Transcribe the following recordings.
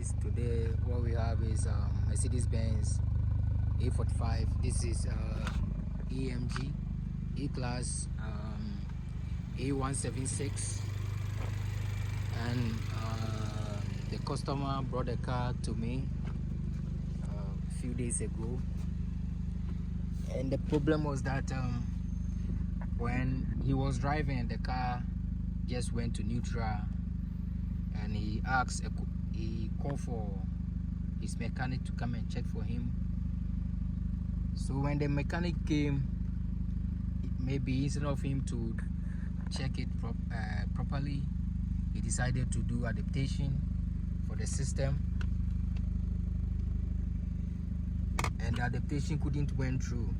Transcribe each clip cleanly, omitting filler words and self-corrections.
guys, today what we have is Mercedes-Benz A45. This is AMG A-Class W176, and the customer brought the car to me a few days ago, and the problem was that when he was driving, the car just went to neutral, and he called for his mechanic to come and check for him. So when the mechanic came, maybe instead of him to check it properly, he decided to do adaptation for the system, and the adaptation couldn't went through.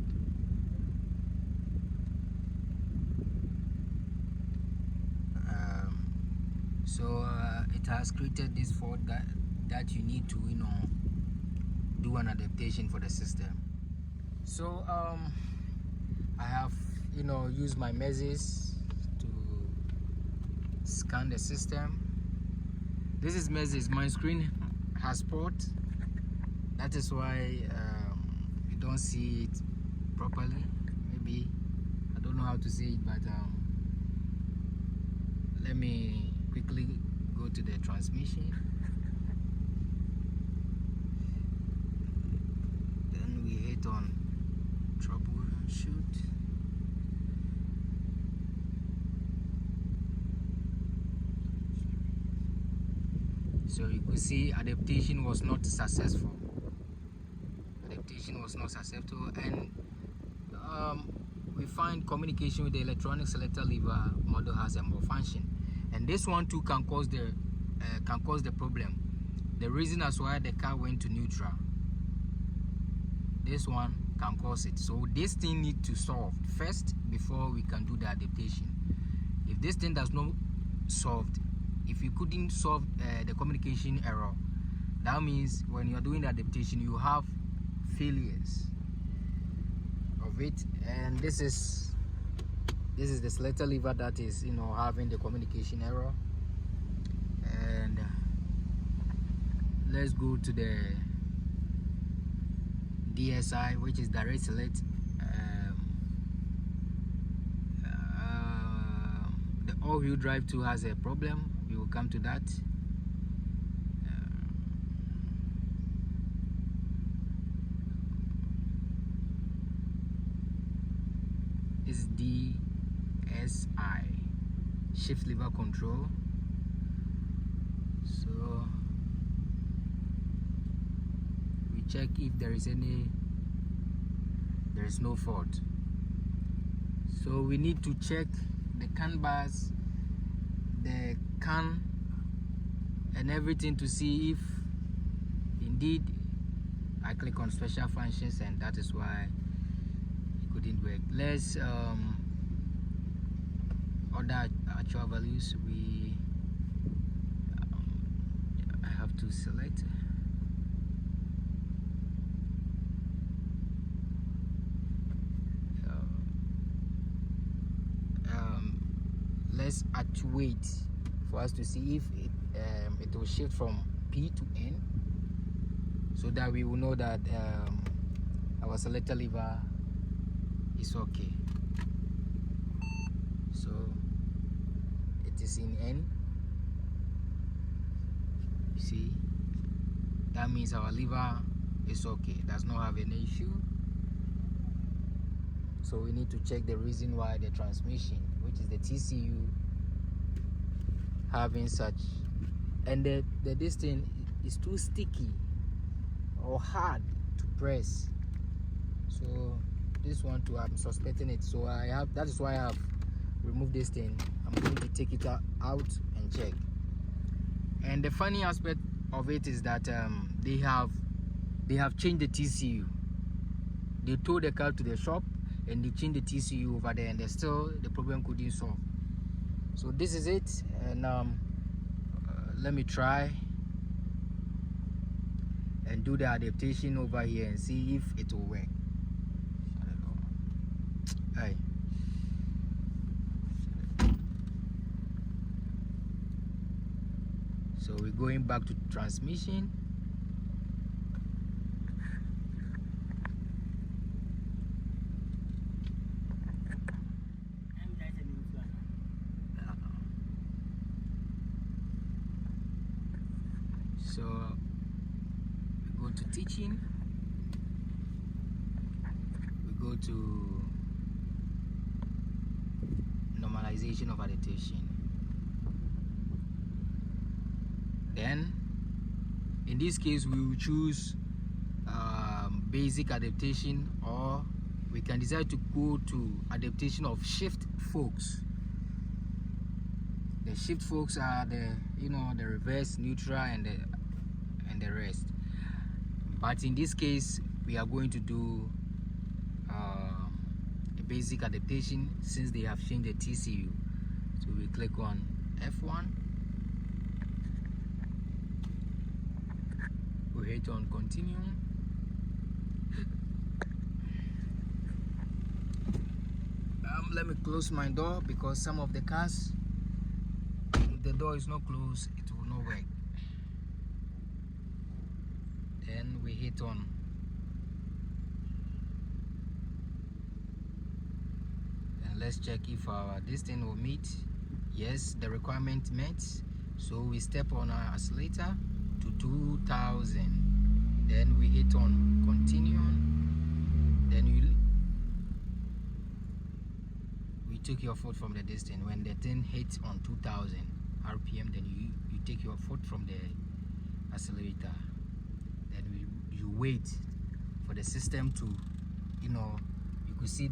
So it has created this fault that you need to do an adaptation for the system. So I have used my Mercedes to scan the system. This is Mercedes. My screen has spot. That is why you don't see it properly. Maybe I don't know how to say it, but let me quickly go to the transmission. Then we hit on troubleshoot. So you could see adaptation was not successful. Adaptation was not successful, and we find communication with the electronic selector lever model has a malfunction, and this one too can cause the problem. The reason as why the car went to neutral, this one can cause it. So this thing need to solve first before we can do the adaptation. If this thing does not solved, if you couldn't solve the communication error, that means when you're doing the adaptation you have failures of it. And this is the selector lever that is having the communication error. And let's go to the DSI, which is direct select. The all-wheel drive too has a problem. We will come to that. Is DSI, shift lever control. So we check if there is no fault. So we need to check the CAN bars, the CAN and everything to see if indeed I click on special functions, and that is why it couldn't work. Let's order actual values. I have to select. Let's actuate for us to see if it will shift from P to N, so that we will know that our selector lever is okay. So it is in N. You see, that means our lever is okay, it does not have any issue. So we need to check the reason why the transmission, which is the TCU, having such, and this thing is too sticky or hard to press. So this one too, I'm suspecting it. So that is why I have removed this thing. I'm going to take it out and check. And the funny aspect of it is that they have changed the TCU. They towed the car to the shop and they changed the TCU over there, and the problem couldn't solve. So this is it, and let me try and do the adaptation over here and see if it will work. Hey. So So we're going back to transmission. So we go to teaching, we go to normalization of adaptation. Then in this case we will choose basic adaptation, or we can decide to go to adaptation of shift forks. The shift forks are the the reverse, neutral, and the rest. But in this case we are going to do a basic adaptation since they have changed the TCU. So we click on F1, we hit on continue. Let me close my door because some of the cars, if the door is not closed, it will not work. Then we hit on and let's check if this thing will meet. Yes, the requirement met. So we step on our accelerator to 2000. Then we hit on continue. Then we take your foot from the distance. When the thing hits on 2000 RPM, then you take your foot from the accelerator. Then you wait for the system to, you could see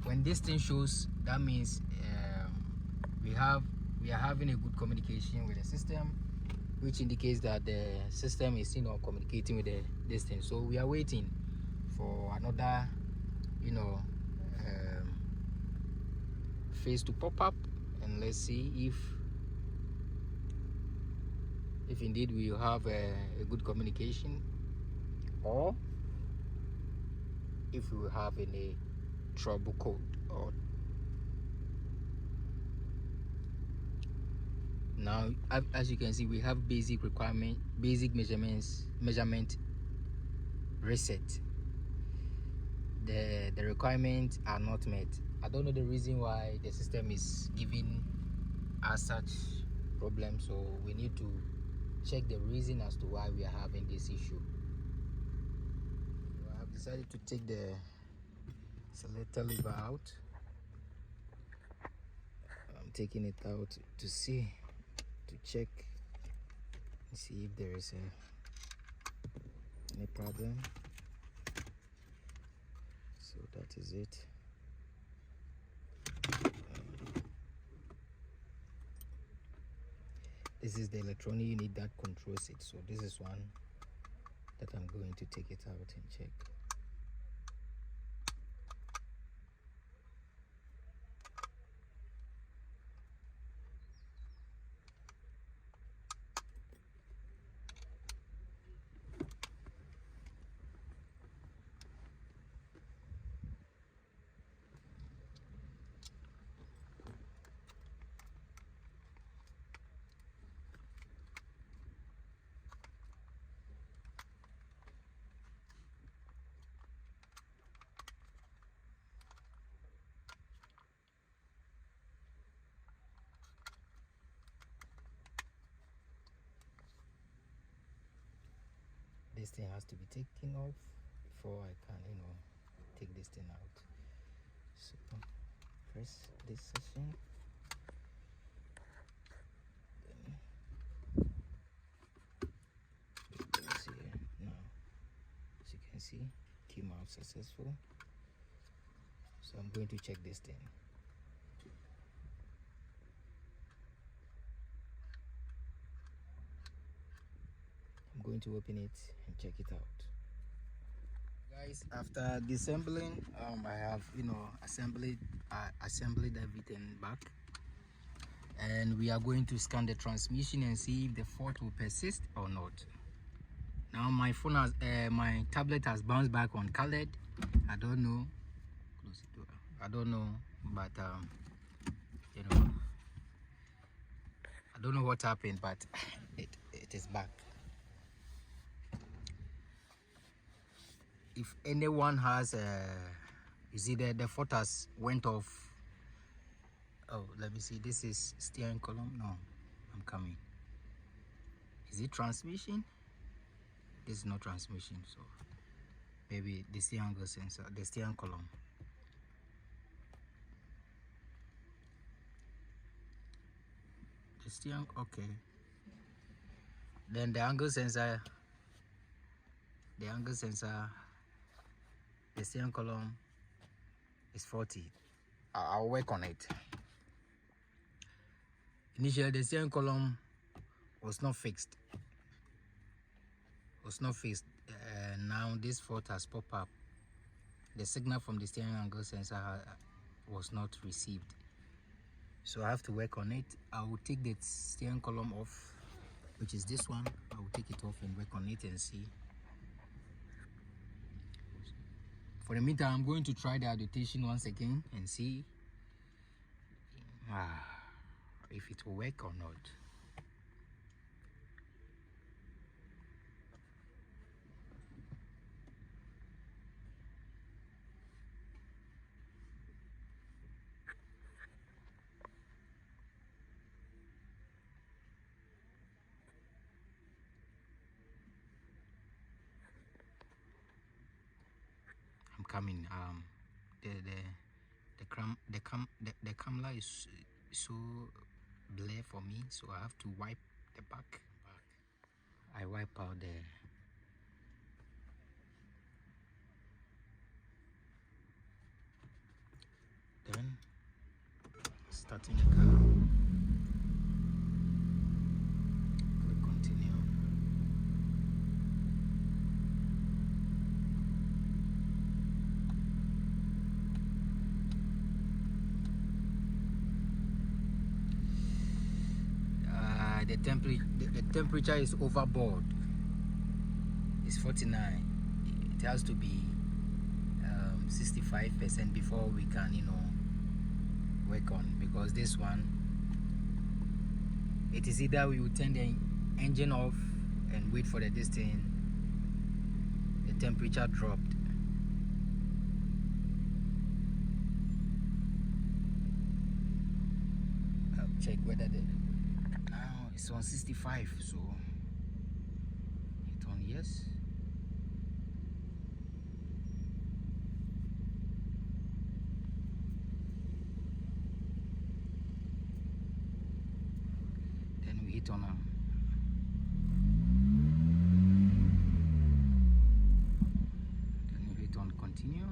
when this thing shows, that means we are having a good communication with the system, which indicates that the system is communicating with the distance. So we are waiting for another phase to pop up, and let's see if indeed we have a good communication, or if we have any trouble code. Or now, as you can see, we have basic measurement reset. The requirements are not met. I don't know the reason why the system is giving us such problems, so we need to check the reason as to why we are having this issue. So I have decided to take the selector lever out. I'm taking it out to check and see if there is any problem. So that is it. This is the electronic unit that controls it. So this is one that I'm going to take it out and check. This thing has to be taken off before I can take this thing out. So press this section, then let's see here. Now as you can see, came out successful. So I'm going to check this thing. I'm going to open it and check it out. Guys, after disassembling, I have assembled everything back, and we are going to scan the transmission and see if the fault will persist or not. Now my phone has my tablet has bounced back on colored. I don't know, close it door. I don't know, but I don't know what happened, but it is back. If anyone has you see the photos went off. Oh, let me see. This is steering column. No, I'm coming. Is it transmission? This is not transmission, so maybe the steering angle sensor, the steering column. The steering, okay. Then the angle sensor, the steering column is 40. I'll work on it. Initially, the steering column was not fixed. Now this fault has popped up. The signal from the steering angle sensor was not received, so I have to work on it. I will take the steering column off, which is this one. I will take it off and work on it and see. For the meantime, I'm going to try the adaptation once again and see if it will work or not. I'm coming. The camera is so blur for me, so I have to wipe the back. I wipe out the then starting the car. Click continue. The temperature is overboard. It's 49. It has to be 65% before we can, work on, because this one, it is either we will turn the engine off and wait for the distance. The temperature dropped. I'll check whether now it's on 65, so hit on yes. Then we hit on then we hit on continue.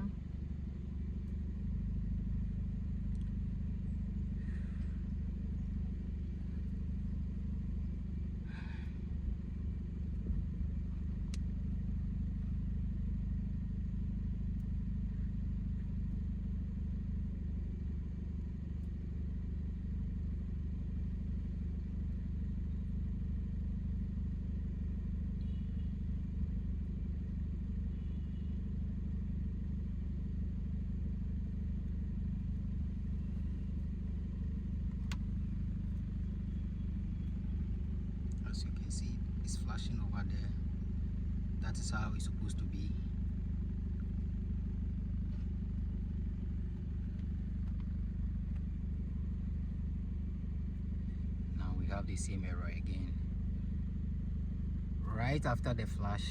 As you can see, it's flashing over there. That is how it's supposed to be. Now we have the same error again. Right after the flash,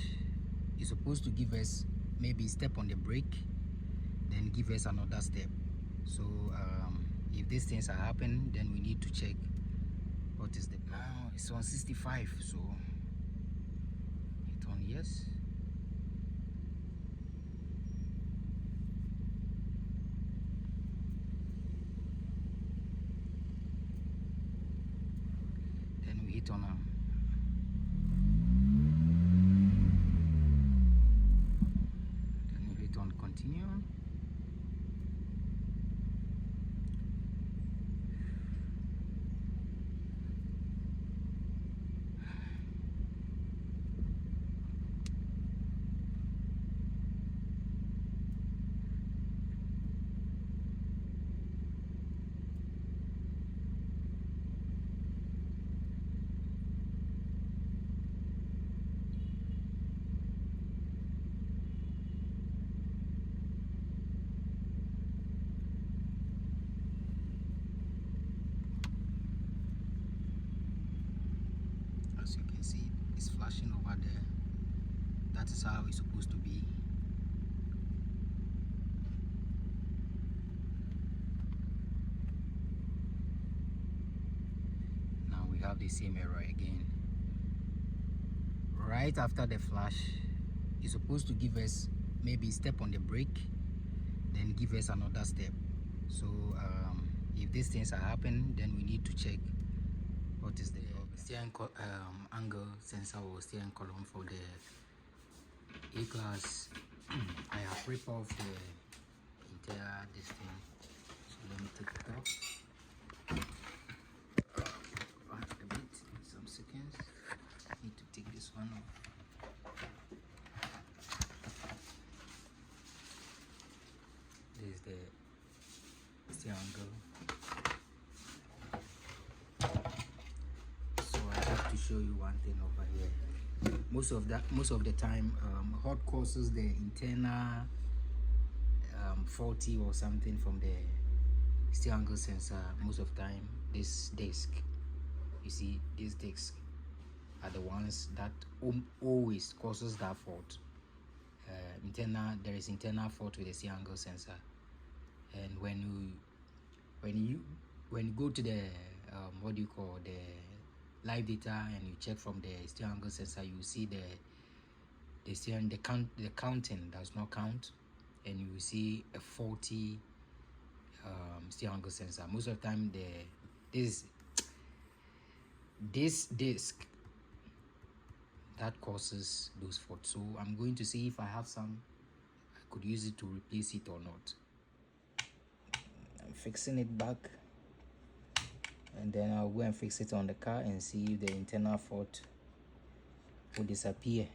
it's supposed to give us maybe step on the brake, then give us another step. So if these things are happening, then we need to check what is the plan. Now it's on 65, so hit on yes. Then we hit on then we hit on continue. as you can see, it's flashing over there. That is how it's supposed to be. Now we have the same error again. Right after the flash, it's supposed to give us maybe step on the brake, then give us another step. So if these things are happening, then we need to check what is the steering angle sensor or steering column for the A-Class. I have ripped off the entire this thing, so let me take it off. Back a bit, some seconds. Need to take this one off. This is the steering angle. So I have to show you one thing over here. Most of the time, what causes the internal faulty or something from the steering angle sensor, most of the time, this disc. You see, these discs are the ones that always causes that fault. There is internal fault with the steering angle sensor, and when you go to the what do you call, the live data, and you check from the steering angle sensor, you see the counting does not count, and you see a faulty steering angle sensor. Most of the time, this disc that causes those faults. So I'm going to see if I have some I could use it to replace it or not. I'm fixing it back, and then I'll go and fix it on the car and see if the internal fault will disappear.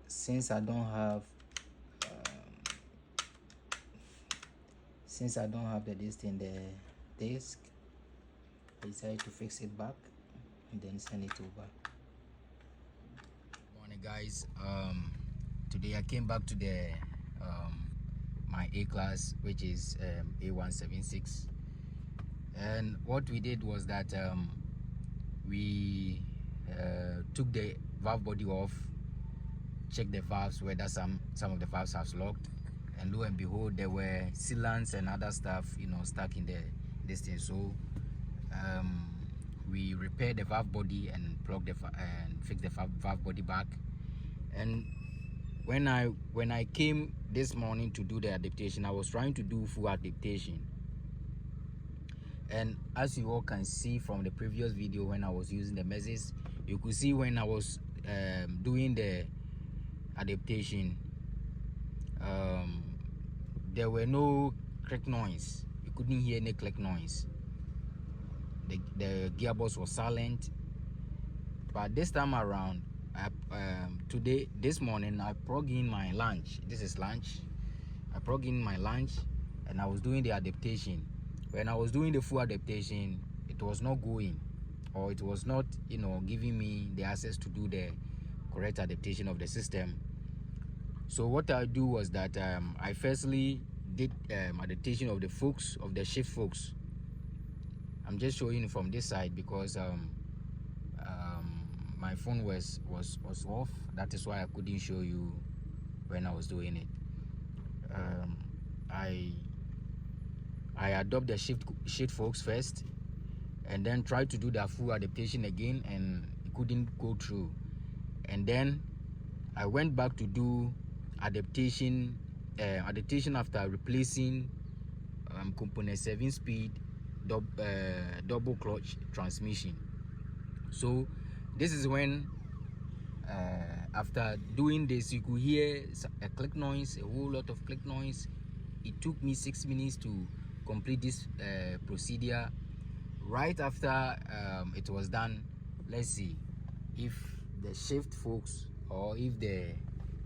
Since I don't have the disc, I decided to fix it back and then send it over. Morning guys, today I came back to the my A-Class, which is W176, and what we did was that we took the valve body off, checked the valves, whether some of the valves have locked, and lo and behold, there were sealants and other stuff, stuck in this thing. So we repaired the valve body and plugged and fixed the valve body back. And when I came this morning to do the adaptation, I was trying to do full adaptation, and as you all can see from the previous video, when I was using the Mercedes, you could see when I was doing the adaptation, there were no click noise. You couldn't hear any click noise. The gearbox was silent. But this time around, this morning, I plugged in my lunch. This is lunch. I plugged in my lunch, and I was doing the adaptation. When I was doing the full adaptation, it was not going, or it was not, giving me the access to do the correct adaptation of the system. So what I do was that I firstly did adaptation of the forks, of the shift forks. I'm just showing you from this side because my phone was off. That is why I couldn't show you when I was doing it. I adopt the shift forks first, and then try to do the full adaptation again, and it couldn't go through. And then I went back to do adaptation after replacing component 7-speed double clutch transmission. So this is when after doing this, you could hear a click noise, a whole lot of click noise. It took me 6 minutes to complete this procedure. Right after it was done, let's see if the shift forks, or if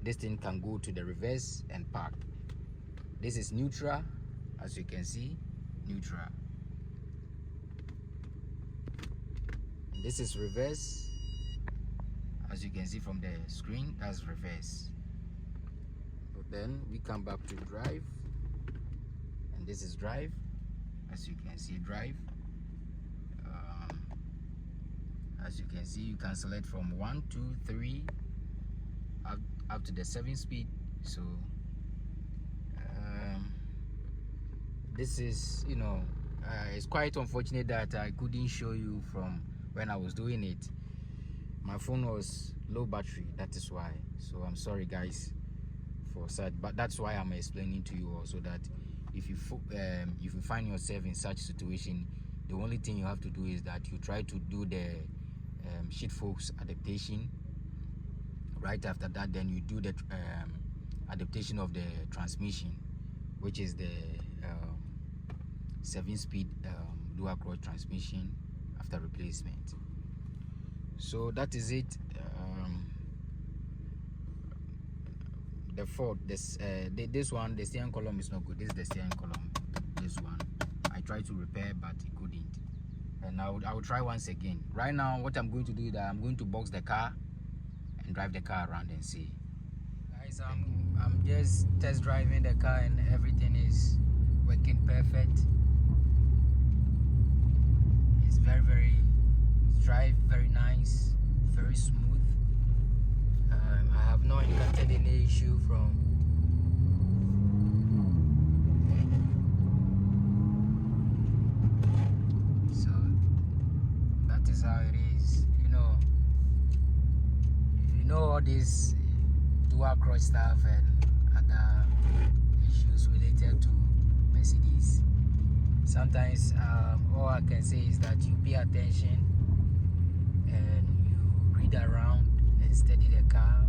this thing can go to the reverse and park. This is neutral, as you can see, neutral. This is reverse, as you can see from the screen. That's reverse. But then we come back to drive, and this is drive, as you can see, drive. As you can see, you can select from 1, 2, 3 up to the 7 speed. So this is, you know, it's quite unfortunate that I couldn't show you from when I was doing it. My phone was low battery, that is why. So I'm sorry guys for such, but that's why I'm explaining to you also that if you find yourself in such situation, the only thing you have to do is that you try to do the sheet forks adaptation. Right after that, then you do the adaptation of the transmission, which is the 7-speed dual clutch transmission after replacement. So that is it. The Ford, this one, the steering column is not good. This is the steering column. This one I tried to repair, but it couldn't, and I will try once again. Right now what I'm going to do is that I'm going to box the car and drive the car around and see. Guys, I'm just test driving the car and everything is working perfect. It's very drive very nice, very smooth. I have not encountered any issue from so that is how it is. You know all this dual clutch stuff and other issues related to Mercedes. Sometimes all I can say is that you pay attention and you read around and study the car.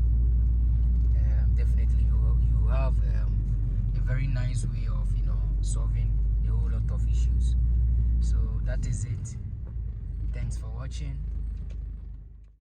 Definitely you have a very nice way of solving a whole lot of issues. So that is it. Thanks for watching.